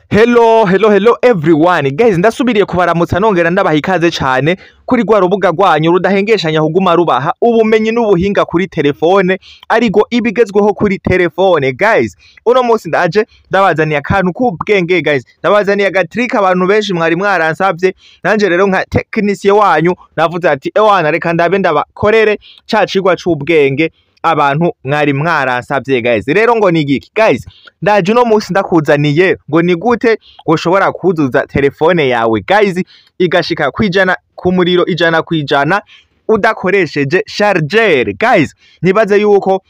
Hello everyone guys, ndasubiriye kubaramutsa nongera ndabaha ikaze cyane kuri rwa rubuga rwanyu rudahengeshanya huguma rubaha ubumenyi n'ubuhinga kuri telefone ariko ibigezweho kuri telefone. Guys, uno munsi ndaje ndabazaniye akantu k'ubwenge guys, ndabazaniye agatrick abantu benshi mwari mwaransavye, nanje rero nka technicien wanyu navuze ati ewana reka ndabe ndabakorere ca cigwa c'ubwenge abantu mwari mwaransavye guys. Rero ngo nigiki guys, ndaje uno munsi ndakuzaniye ngo ni gute ushobora kuzuza telefone yawe guys igashika kwijana ku muriro ijana kwijana udakoresheje charger. Guys, nibaze yuko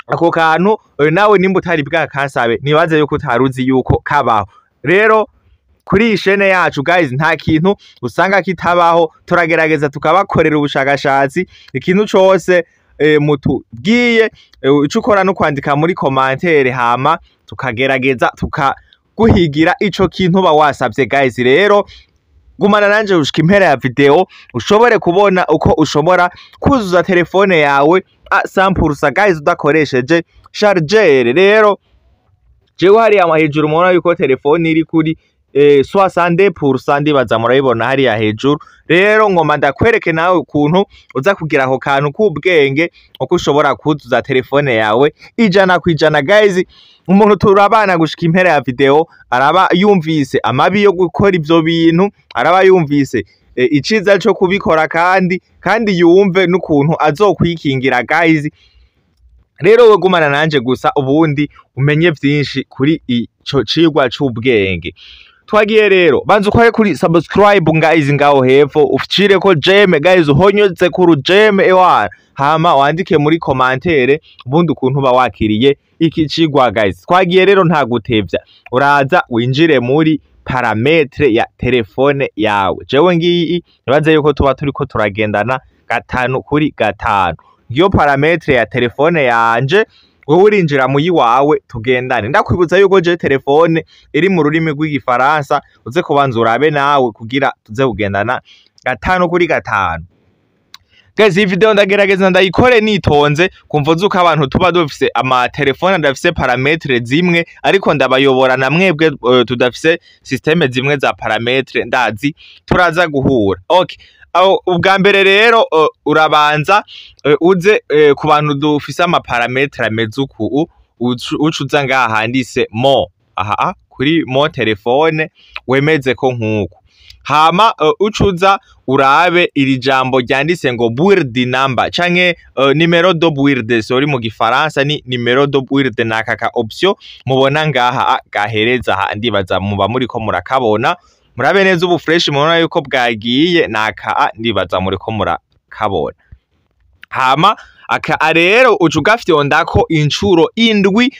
ako kantu nawe nimba utari bwakasabe, nibaze yuko utaruzi yuko kabaho. Rero kuri iyi chaîne yacu guys, nta kintu usanga kitabaho, turagerageza tukabakorera ubushakashatsi, ikintu cose mutubwiye ico ukora no kwandika muri commentaire, hama tukagerageza tukaguhigira ico kintu ba wasavye guys. Rero gumana nanje ushika impera ya video ushobore kubona uko ushobora kuzuza telefone yawe 100% guys udakoresheje charger. Rero jewe hari amahejuru mubona yuko telefone iri kuri 60% ndibaza murayibona hari ya hejuru. Rero ngoma ndakwereke nawe ukuntu uza kugira aho kantu k'ubwenge uko ushobora kuzuza telefone yawe ijana kwijana guys. Umuntu turabana gushika impera ya video araba yumvise amabi yo gukora ivyo bintu, araba yumvise iciza cyo kubikora kandi yumve n'ukuntu azokwikingira guys. Rero we gumana nanje gusa ubundi umenye vyinshi kuri ico cigwa c'ubwenge. Twagiye rero banza ukore kuri subscribe guys ngaho hepfo, ufcire ko jeme guys, uhonyotse kuri jeme ewana, hama wandike muri commentaire ubundi ukuntu ba wakiriye iki cigwa guys. Twagiye rero nta gutevya, uraza winjire muri parametre ya telefone yawe. Jewe ngiyi nibaze yuko tuba turiko turagendana 5 kuri 5. Ngiyo parametre ya telefone yanje, wowe urinjira muyi wawe tugendane. Ndakwibuza yuko je telefone iri mu rurimi rw'igifaransa, uze kubanza urabe nawe kugira tuze kugendana 5 kuri 5. Guys, iyi video ndagerageza ndayikore nitonze kumvuza uko abantu tuba dufise ama telefone ndafise parametre zimwe, ariko ndabayobora na mwebwe tudafise systeme zimwe za parametre ndazi turaza guhura. Okay, ubwa mbere rero urabanza uze ku bantu dufise ama parametre ameze uku, ucuza ngaha handitse mo, kuri mo telefone wemeze ko nkuko, hama ucuza urabe iri jambo ryanditse ngo build number canke numero de build, sorry mu gifaransa ni numero de build, nakaka option mubona ngaha gahereza ndibaza muba muri ko murakabona, murabe neza ubu fresh mubona yuko bwagiye naka ndibaza muri ko murakabona. Hama aka rero ucugafyondako incuro indwi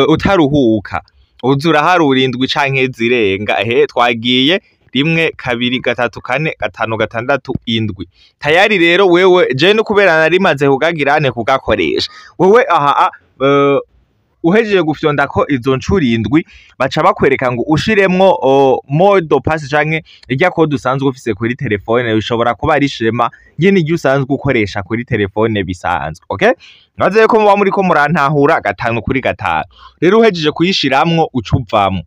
utaruhuka, uzura harura indwi canke zirenga. Twagiye 1 2 3 4 5 6 7 tayari. Rero wewe je no kubera narimaze kugagirane kugakoresha, wewe uhejeje gufyonda ko izo ncuro indwi baca bakwereka ngo ushiremwo mode pass canke irya code usanzwe ufise kuri telefone, bishobora kuba ari shema nyene iryo usanzwe ukoresha kuri telefone bisanzwe. Okay, naze ko muba muri ko murantahura 5 kuri 5. Rero uhejeje kuyishiramwo ucuvamo,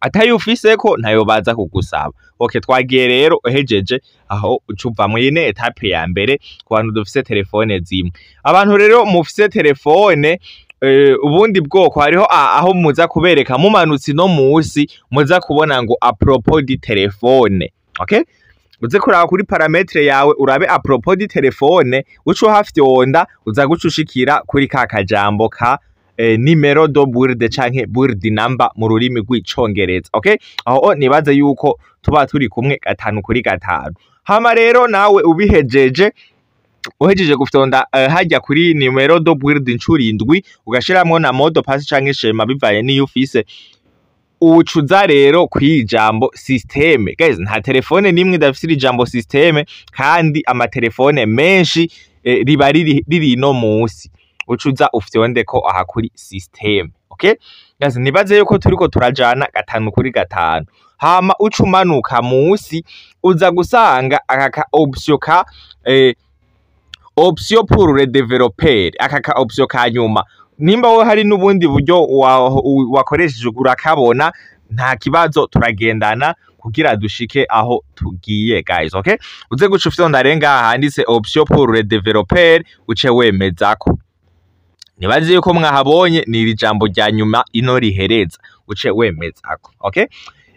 atayo ufise ko ntayo baza kugusaba. Okay, twagiye rero uhejeje aho ucuvamo. Yene etape ya mbere ku bantu dufise telefone zimwe. Abantu rero mufise telefone ubundi bwoko hariho aho muza kubereka mumanutsi no musi muza kubona ngo apropos di telefone. Okay, uze kuraba kuri parametre yawe urabe apropos di telefone, uco hafyonda uza gucushikira kuri ka kajambo ka numero de build canke build number mu rurimi rw'icongereza. Okay, aho nibaze yuko tuba turi kumwe 5 kuri 5. Hama rero nawe ubihejeje, uhejeje gufyonda hajya kuri numero de build incuro indwi ugashiramwo na mode pass canke shema bivaye niyo ufise, ucuza rero kwijambo systeme. Guys, nta telefone nimwe idafise ijambo systeme, kandi ama telefone menshi riba riri no musi, ucuza ufyonde ko aha kuri systeme. Okay guys, nibaze yuko turiko turajana 5 kuri 5. Hama ucumanuka musi uza gusanga aka option ka option pour le développeur, aka option ka nyuma nimba we hari n'ubundi buryo wakoresheje urakabona nta kibazo turagendana kugira dushike aho tugiye guys. Okay, uze guca ufyonda renga handitse option pour le développeur uce wemezako. Nibazi yuko mwahabonye ni iri jambo rya nyuma ino rihereza uce wemezako. Okay,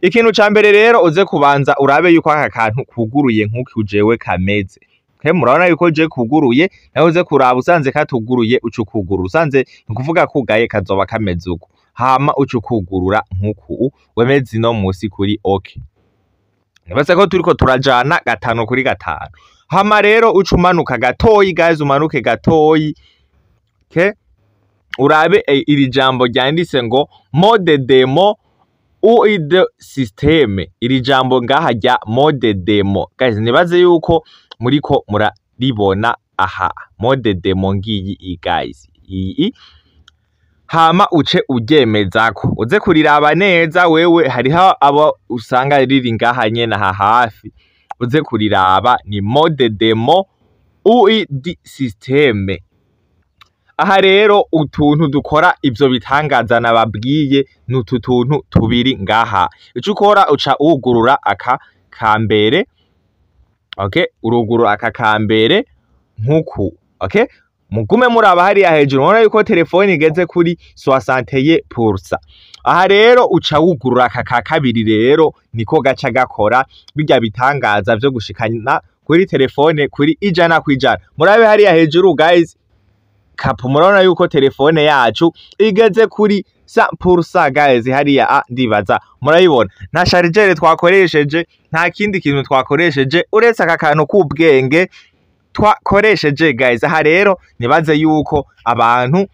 ikintu ca mbere rero uze kubanza urabe yuko aka kantu kuguruye nk'uko ujewe kameze. Okay, murabona yuko je kuguruye nawe uze kuraba usanze katuguruye uce ukugurura, usanze nkuvuga kugaye kazoba kameze uko, hama uce ukugurura nk'uku wemeze ino musi kuri okay. Nibaze ko turiko turajana 5 kuri 5. Hama rero uce umanuka gatoyi guys, umanuke gatoyi. Okay, urabe iri jambo ryanditse ngo mode demo uid systeme. Iri jambo ngaha rya mode demo guys, nibaze yuko muriko muraribona aha, mode demo ngiyi guys iyi. Hama uce uryemezako, uze kuriraba neza wewe, hariho abo usanga riri ngaha nyene aha hafi, uze kuriraba ni mode demo uid systeme. Aha rero utuntu dukora ivyo bitangaza nababwiye n'utu tuntu tubiri ngaha. Ico ukora uca ugurura aka kambere. Okay, urugurura aka kambere nkuku. Okay, mugume muraba hariya hejuru mubona yuko telefone igeze kuri 60%. Aha rero uca ugurura aka kabiri rero niko gaca gakora birya bitangaza vyo gushikana kuri telefone kuri 100%. Murabe hariya hejuru guys, kapu murabona yuko telefone yacu igeze kuri 100% guys. Hariya ndibaza murayibona nta chargeur twakoresheje, nta kindi kintu twakoresheje uretse aka kantu k'ubwenge twakoresheje guys. Aha rero nibaze yuko abantu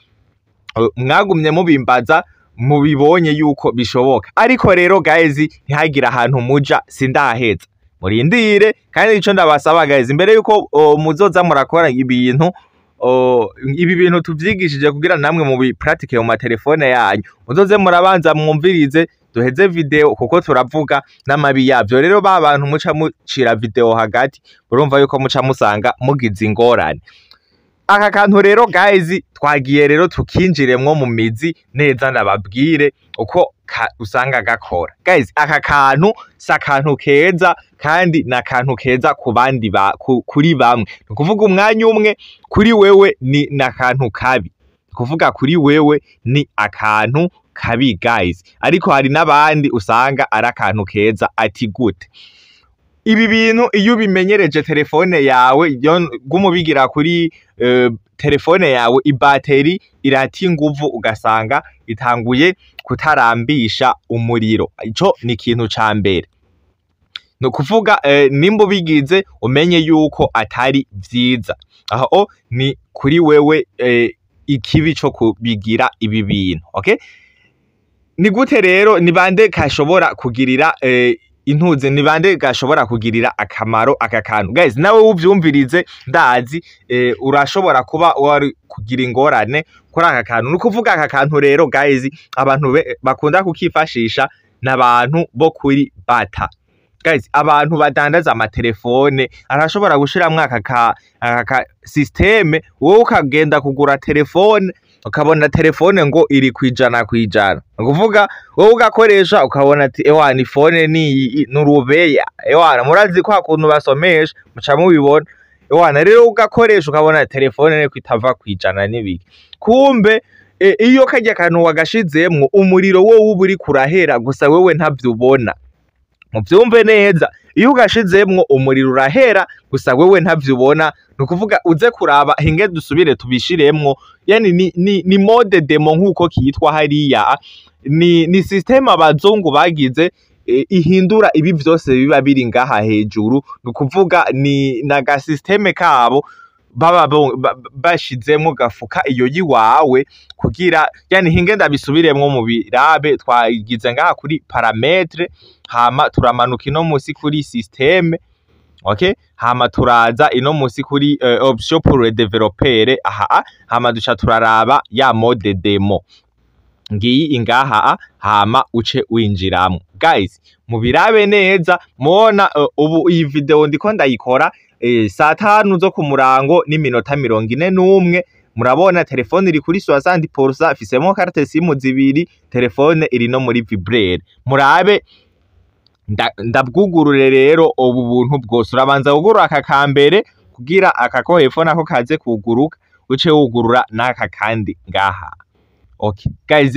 mwagumye mubimbaza mubibonye yuko bishoboka, ariko rero guys ntihagira ahantu muja sindaheza, murindire. Kandi ico ndabasaba guys, imbere yuko muzoza murakora ibintu ibi bintu tuvyigishije kugira namwe mu bipratique mu matelefone yanyu, muzoze murabanza mwumvirize duheze video kuko turavuga n'amabi yavyo. Rero ba bantu muca mucira video hagati urumva yuko muca musanga mugize ingorane. Aka kantu rero guys twagiye rero tukinjiremwo mu mizi neza, nababwire uko usanga gakora guys. Aka kantu sakantu keza kandi nakantu keza ku bandi kuri bamwe, nukuvuga umwanya umwe kuri wewe ni nakantu kabi, kuvuga kuri wewe ni akantu kabi guys, ariko hari nabandi usanga ari akantu keza. Ati gute ibi bintu? Iyo bimenyereje telefone yawe gumubigira kuri telefone yawe, ibateri irati inguvu ugasanga itanguye kutarambisha umuriro. Ico ni ikintu ca mbere, no kuvuga nimba bigize umenye yuko atari vyiza. Aho ni kuri wewe ikibi co kubigira ibi bintu. Okay, ni gute rero ni bande kashobora kugirira intuze, ni bande gashobora kugirira akamaro aka kantu guys? Nawe uvyumvirize ndazi urashobora kuba wari kugira ingorane kuri aka kantu. Nukuvuga aka kantu rero guys abantu bakunda kukifashisha n'abantu bo kuri bata guys. Abantu badandaza amatelefone arashobora gushiramwo aka systeme, wowe ukagenda kugura telefone ukabona telefone ngo iri kwijana, nukuvuga wowe ugakoresha ukabona ati ewana ifone ni nurubeya, ewana murazi ko hakuntu basomesha muca mubibona, ewana rero ugakoresha ukabona telefone ne kwitava kwijana n'ibiki. Kumbe iyo kajya kantu wagashizemwo umuriro wowe uburi kurahera gusa wewe ntavyubona. Muvyumve neza, iyo ugashizemwo umuriro urahera gusa wewe ntavyubona. Nukuvuga uze kuraba hinge dusubire tubishiremwo, yani ni mode demo nkuko kitwa hariya, ni system abazungu bagize ihindura ibi vyose biba biri ngaha hejuru. Nukuvuga ni naga systeme kabo baba bashizemwo gafuka iyo yiwawe kugira, yani hinge ndabisubiremwo mu birabe twagize ngaha kuri parametre, hama turamanuka ino musi kuri systeme. Okay, hama turaza ino musi kuri option pour le développeur. Aha, hama duca turaraba ya mode demo ngiyi ingaha, hama uce winjiramo guys. Mubirabe neza mubona ubu iyi video ndiko ndayikora saa 5 zo ku murango n'iminota 41. murabona telefone iri kuri 60%, ifisemo carte simu zibiri, telefone iri no muri vibrere. Murabe ndabwugurure rero ubu buntu bwose. Urabanza kugurura aka kambere kugira aka ko hepfo nako kaze kuguruka, uce wugurura n'aka kandi ngaha. Okay guys,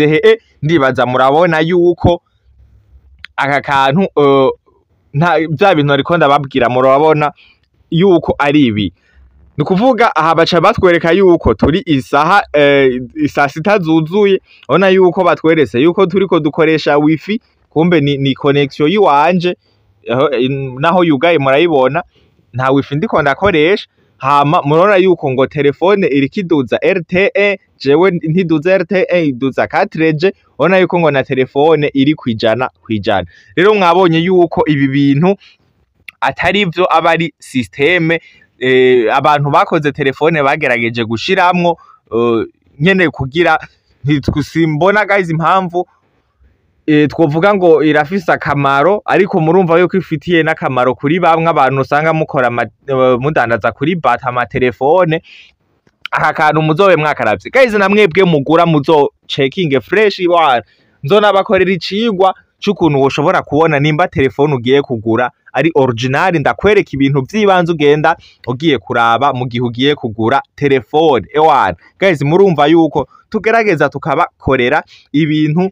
ndibaza murabona yuko aka kantu bya bintu ariko ndababwira, murabona yuko ari ibi. Nukuvuga aha baca batwereka yuko turi isaha saa 6 zuzuye. Ona yuko batweretse yuko turiko dukoresha wifi, kumbe ni connection yiwanje naho yugaye murayibona, nta wifi ndiko ndakoresha. Hama murona yuko ngo telefone iri kiduza LTE, jewe ntiduza LTE, iduza 4G. Ona yuko ngo na telefone iri kwijana. Rero mwabonye yuko ibi bintu atari byo abari systeme abantu bakoze telefone bagerageje gushiramwo nyene kugira ntitwusimbona guys impamvu twovuga ngo irafise akamaro, ariko murumva yuko ifitiye n'akamaro kuri bamwe abantu usanga mukora mudandaza kuri bata ama telefone. Aka kantu muzobe mwakaravye guys, namwebwe mugura muzo checking fresh one, nzona bakorera icigwa cy'ukuntu woshobora kubona nimba telefone ugiye kugura ari original. Ndakwereka ibintu by'ibanze ugenda ugiye kuraba mu gihe ugiye kugura telefone ewana. Guys, murumva yuko tugerageza tukabakorera ibintu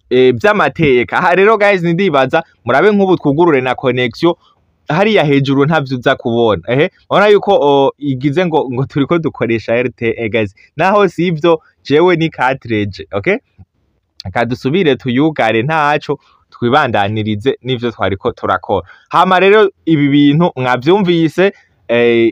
by'amateka. Aha rero guys, ndibaza murabe nk'ubu twugurure na connection hariya hejuru ntavyuza kubona. Ona yuko igize ngo turiko dukoresha LTE guys, naho sivyo, jewe ni 4G. Okay, akadusubire tuyugare ntaco, twibandanirize n'ivyo twariko turakora. Hama rero ibi bintu mwavyumvise,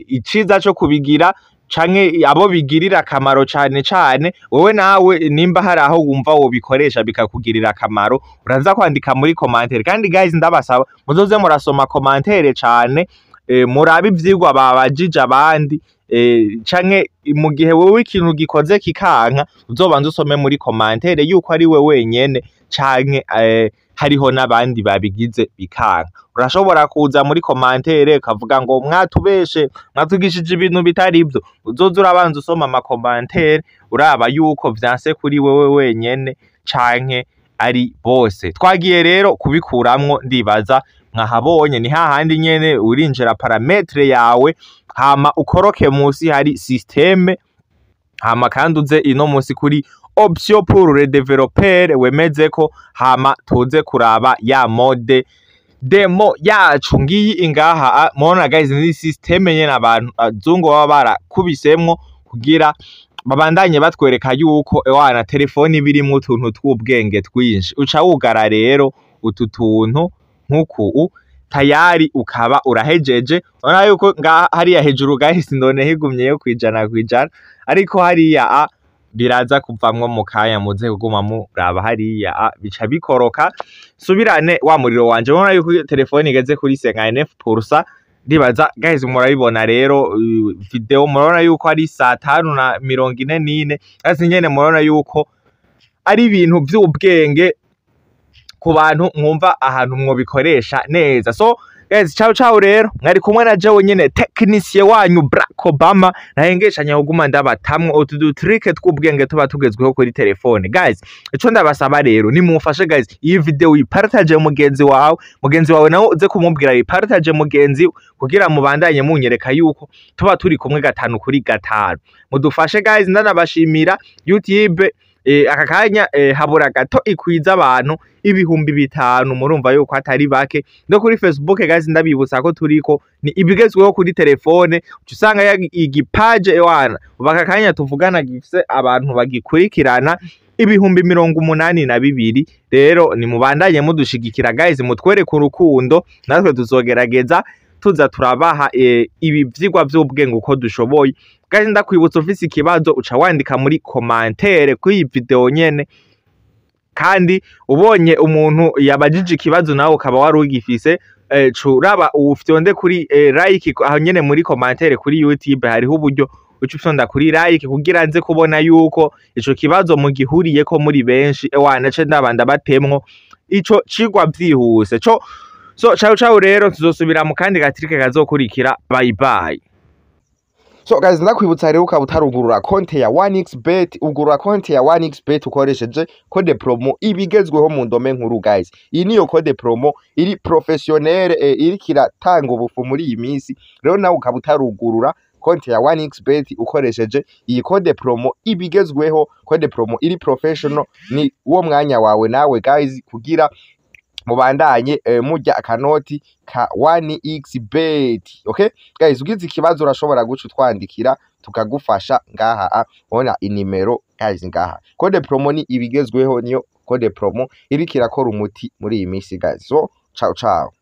iciza cyo kubigira canke abo bigirira akamaro cane, wowe nawe nimba hari aho wumva wo bikoresha bikakugirira akamaro, uraza kwandika muri commentaire. Kandi guys, ndabasaba muzoze murasoma commentaire cane, murabe ivyigwa babajije abandi, canke mu gihe wowe ikintu gikoze kikanka, uzobanza usome muri commentaire yuko ari we wenyene canke hariho n'abandi babigize bikanka. Urashobora kuza muri commentaire ukavuga ngo mwatubeshe, mwatugishije ibintu bitari byo. Uzoza urabanza usoma ama commentaire uraba yuko vyanse kuri wewe wenyene canke ari bose. Twagiye rero kubikuramwo, ndibaza mwahabonye. Ni hahandi nyene urinjira parametre yawe, hama ukoroke musi hari systeme, hama kandi uze ino musi kuri option pour le développeur wemeze ko, hama tuze kuraba ya mode demo yacu ngiyi ingaha. Mona guys, ni systeme nyene abantu azungu baba barakubisemwo kugira babandanye batwereka yuko ewana telefone birimo utuntu tw'ubwenge twinshi. Uca wugara rero utu tuntu nkuku tayari ukaba urahejeje. Ona yuko hariya hejuru guys ndone higumyeyo kwijana, ariko hariya biraza kuvamwo mu kanya, muze kuguma muraba hariya bica bikoroka. Subirane wa muriro wanje, mubona yuko telefone igeze kuri 59%. Ndibaza guys murabibona rero video, murabona yuko ari 5:44. Asi nyene murabona yuko ari ibintu by'ubwenge ku bantu mwumva ahantu mwo bikoresha neza. So guys, ciao rero, mwari kumwe na jewe nyene technicien wanyu Barack Obama, nahengeshanya kuguma ndabatamwe utu trick tw'ubwenge tuba tugezweho kuri telefone. Guys, ico ndabasaba rero ni mufashe guys, iyi video yipartage mugenzi wawe nawe uze kumubwira yipartage mugenzi, kugira mubandanye munyereka yuko tuba turi kumwe 5 kuri 5. Mudufashe guys, ndanabashimira YouTube aka kanya habura gato ikwiza abantu 5,000. Murumva yuko atari bake. No kuri Facebook guys, ndabibutsa ko turiko ni ibigezweho kuri telefone, usanga igipage ewana ubaka kanya tuvugana gifise abantu bagikurikirana 82,000. Rero ni mubandanye mudushigikira guys, mutwereke urukundo, natwe tuzogerageza tuza turabaha ibi vyigwa by'ubwenge uko dushoboye. Guys, ndakwibutsa ufise ikibazo uca wandika muri commentaire kuri video nyene, kandi ubonye umuntu yabajije ikibazo nawe ukaba wari ugifise, curaba ufyonde kuri like aho nyene muri commentaire. Kuri YouTube hariho uburyo ucufyonda kuri like kugira nze kubona yuko ico kibazo mugihuriye ko muri benshi, ewana ce ndabanda batemwo ico cigwa byihuse. So ciao rero, tuzosubira mu kandi gatrike kazokurikira. Bye bye. So guys, ndakwibutsa rero ukaba utarugurura konti ya 1xbet, ugurura konti ya 1xbet ukoresheje code promo ibigezweho mu ndome nkuru guys. Iyi niyo code promo iri professionnel, iri kiratanga ubufu muri iyi minsi. Rero nawe ukaba utarugurura konti ya 1xbet ukoresheje iyi code promo ibigezweho, code promo iri professional, ni uwo mwanya wawe nawe guys kugira mubandanye mujya akanoti ka 1xbet. Okay guys, ugize ikibazo urashobora guca utwandikira tukagufasha ngaha, ona inimero guys ngaha. Code promo ni ibigezweho, niyo code promo iri kirakora umuti muri iyi minsi guys. So ciao ciao.